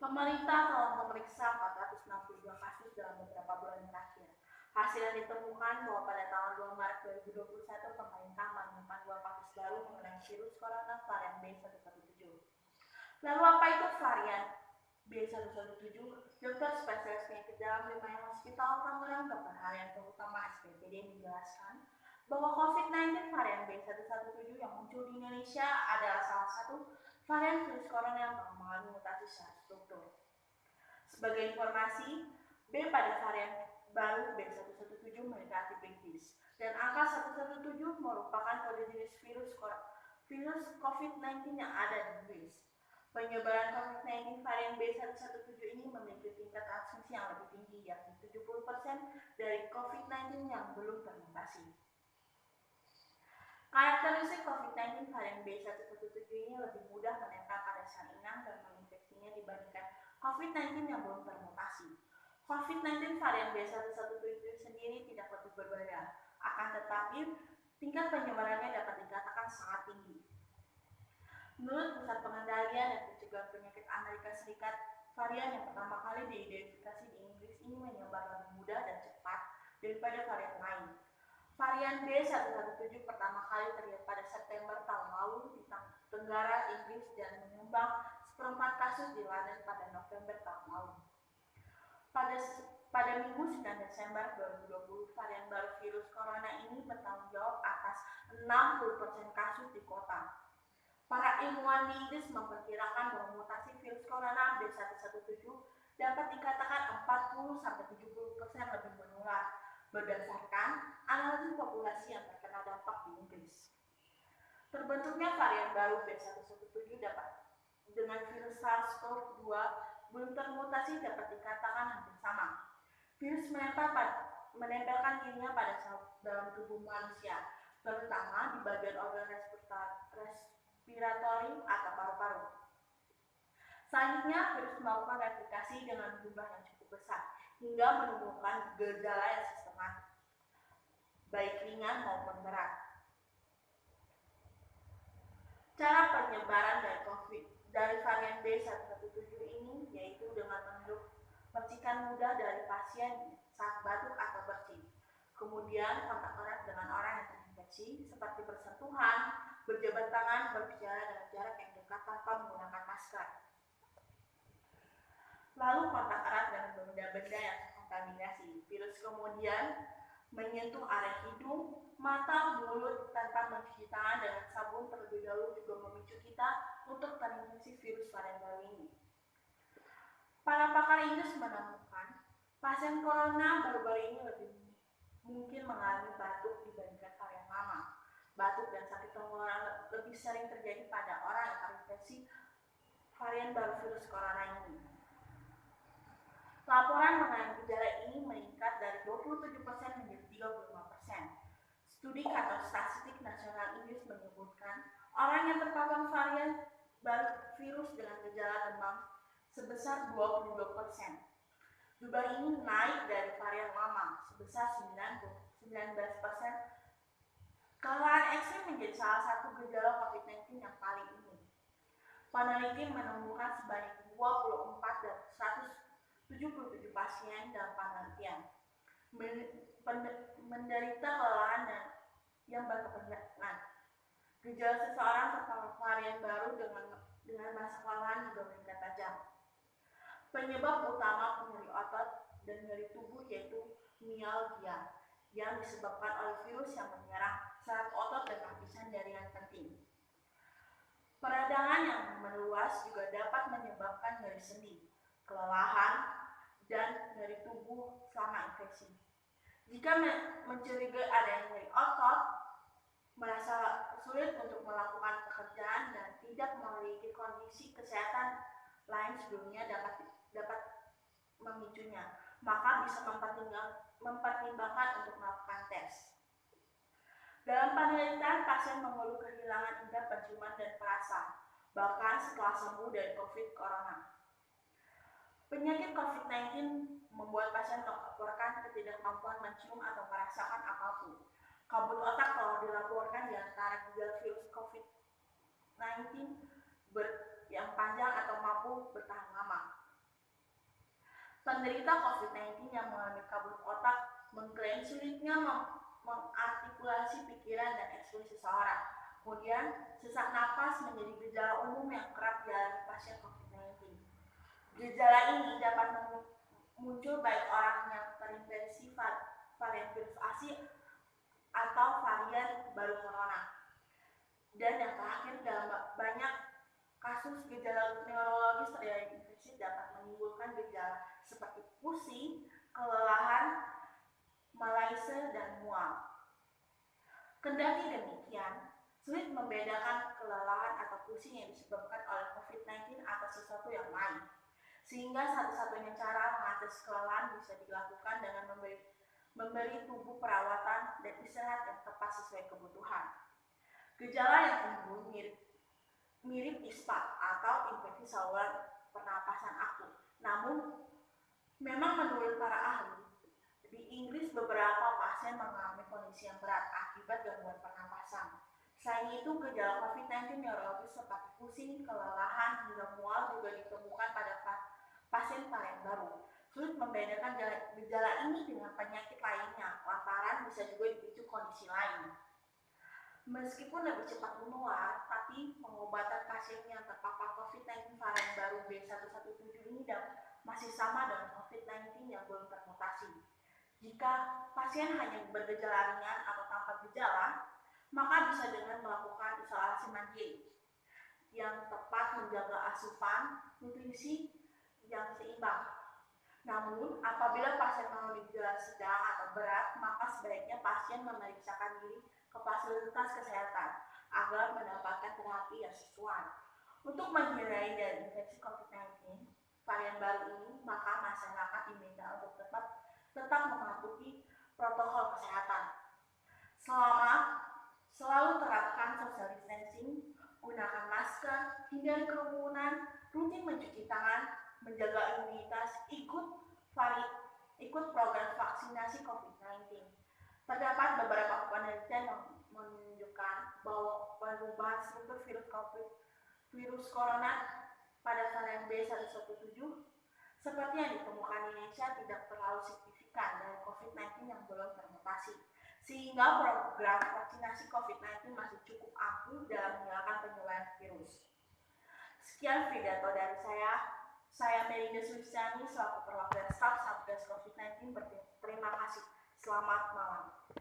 Pemerintah telah memeriksa 462 kasus dalam beberapa bulan terakhir. Hasil yang ditemukan bahwa pada tanggal 2 Maret 2021 pemerintah menemukan 2 kasus baru mengenai virus corona varian B117. Lalu apa itu varian B117? Dokter spesialis penyakit dalam Lima Hospital Tangerang, Dr. Haryanto Utama SPPD menjelaskan bahwa COVID-19 varian B117 yang muncul di Indonesia adalah salah satu varian virus corona yang mengalami mutasi secara struktur. Sebagai informasi, B pada varian baru B117 mendekati British dan angka 117 merupakan kode jenis virus COVID-19 yang ada di Inggris. Penyebaran COVID-19 varian B117 ini memiliki tingkat transmisi yang lebih tinggi, yakni 70% dari COVID-19 yang belum termutasi. Karakteristik COVID-19 varian B117 ini lebih mudah menempel pada sel inang dan menginfeksinya dibandingkan COVID-19 yang belum termutasi. COVID-19 varian B117 sendiri tidak lebih berbeda, akan tetapi tingkat penyebarannya dapat dikatakan sangat tinggi. Menurut Pusat Pengendalian dan Pencegahan Penyakit Amerika Serikat, varian yang pertama kali diidentifikasi di Inggris ini menyebar lebih mudah dan cepat daripada varian lain. Varian B117 pertama kali terlihat pada September tahun lalu di Tenggara Inggris dan menyumbang seperempat kasus di London pada November tahun lalu. Pada Minggu 9 Desember 2020, varian baru virus corona ini bertanggung jawab atas 60% kasus di kota. Para ilmuwan di Inggris memperkirakan bahwa mutasi virus corona B117 dapat dikatakan 40-70% lebih menular berdasarkan analisis populasi yang terkena dampak di Inggris. Terbentuknya varian baru B117 dapat dengan virus SARS-CoV-2 belum termutasi dapat dikatakan hampir sama. Virus menempelkan dirinya pada sel dalam tubuh manusia, terutama di bagian organ respiratori atau paru-paru. Selanjutnya, virus melakukan replikasi dengan jumlah yang cukup besar hingga menimbulkan gejala yang sistematik, baik ringan maupun berat. Cara penyebaran dari varian B117 ini yaitu dengan menghirup percikan mudah dari pasien saat batuk atau bersin. Kemudian kontak erat dengan orang yang terinfeksi seperti bersentuhan, berjabat tangan, berbicara dengan jarak yang dekat tanpa menggunakan masker. Lalu kontak erat dengan benda-benda yang terkontaminasi. Virus kemudian menyentuh area hidung, mata, mulut tanpa mencuci tangan dengan sabun terlebih dahulu juga memicu kita untuk terinfeksi virus varian baru ini. Para pakar Inggris menemukan pasien corona baru-baru ini lebih mungkin mengalami batuk dibandingkan varian lama. Batuk dan sakit tenggorokan lebih sering terjadi pada orang yang terinfeksi varian baru virus corona ini. Laporan mengenai gejala ini meningkat dari 27% menjadi 35%. Studi kantor statistik nasional Inggris menyebutkan orang yang terpapar varian baru virus dengan gejala demam sebesar 22%. Jumlah ini naik dari varian lama sebesar 19%. Kelelahan ekstrim menjadi salah satu gejala COVID-19 yang paling umum. Peneliti menemukan sebanyak 24 dari 177 pasien dalam penelitian menderita kelelahan dan yang berkepanjangan. Gejala seseorang terpapar varian baru dengan masa kelelahan juga meningkat tajam. Penyebab utama nyeri otot dan nyeri tubuh yaitu myalgia yang disebabkan oleh virus yang menyerang serat otot dan lapisan jaringan penting. Peradangan yang meluas juga dapat menyebabkan nyeri sendi, kelelahan, dan nyeri tubuh selama infeksi. Jika mencurigai adanya nyeri otot, merasa sulit untuk melakukan pekerjaan dan tidak memiliki kondisi kesehatan lain sebelumnya dapat memicunya, maka bisa mempertimbangkan untuk melakukan tes. Dalam penelitian, pasien mengeluh kehilangan indera penciuman dan perasa, bahkan setelah sembuh dari COVID-Corona. Penyakit COVID-19 membuat pasien melaporkan ketidakmampuan mencium atau merasakan apapun. Kabut otak telah dilaporkan di antara gejala virus COVID-19 yang panjang atau mampu bertahan lama. Penderita COVID-19 yang mengalami kabut otak mengklaim sulitnya mengartikulasi pikiran dan ekspresi seseorang. Kemudian, sesak napas menjadi gejala umum yang kerap dialami pasien COVID-19. Gejala ini dapat muncul baik orang yang terinfeksi varian virus asli atau varian baru corona. Dan yang terakhir, dalam banyak kasus gejala neurologis terjadi infeksi dapat menimbulkan gejala seperti pusing, kelelahan, malaise, dan mual. Kendati demikian, sulit membedakan kelelahan atau pusing yang disebabkan oleh COVID-19 atau sesuatu yang lain. Sehingga satu-satunya cara mengatasi kelelahan bisa dilakukan dengan memberi tubuh perawatan dan istirahat yang tepat sesuai kebutuhan. Gejala yang timbul mirip ISPA atau infeksi saluran pernapasan akut. Namun, memang menurut para ahli, di Inggris beberapa pasien mengalami kondisi yang berat akibat gangguan pernapasan. Selain itu, gejala COVID-19 neurologis seperti pusing, kelelahan, hingga mual juga ditemukan pada pasien varian baru. Sulit membedakan gejala ini dengan penyakit lainnya, lantaran bisa juga dipicu kondisi lain. Meskipun lebih cepat menular, tapi pengobatan pasien yang terpapar COVID-19 varian baru B117 ini masih sama dengan COVID-19 yang belum termutasi. Jika pasien hanya bergejala ringan atau tanpa gejala, maka bisa dengan melakukan isolasi mandiri yang tepat, menjaga asupan nutrisi yang seimbang. Namun, apabila pasien mengalami gejala sedang atau berat, maka sebaiknya pasien memeriksakan diri ke fasilitas kesehatan agar mendapatkan terapi yang sesuai. Untuk menghindari dari infeksi COVID-19 varian baru ini, maka masyarakat diminta untuk tetap mematuhi protokol kesehatan. Selalu terapkan social distancing, gunakan masker, hindari kerumunan, rutin mencuci tangan, menjaga imunitas, ikut program vaksinasi COVID-19. Terdapat beberapa penelitian yang menunjukkan bahwa perubahan struktur virus corona pada varian B117 seperti yang ditemukan di Indonesia tidak terlalu signifikan dari COVID-19 yang belum termutasi, sehingga program vaksinasi COVID-19 masih cukup ampuh dalam menghilangkan penularan virus. Sekian pidato dari saya Melinda Sulistiani selaku perwakilan staf Satgas COVID-19 berterima kasih. Selamat malam.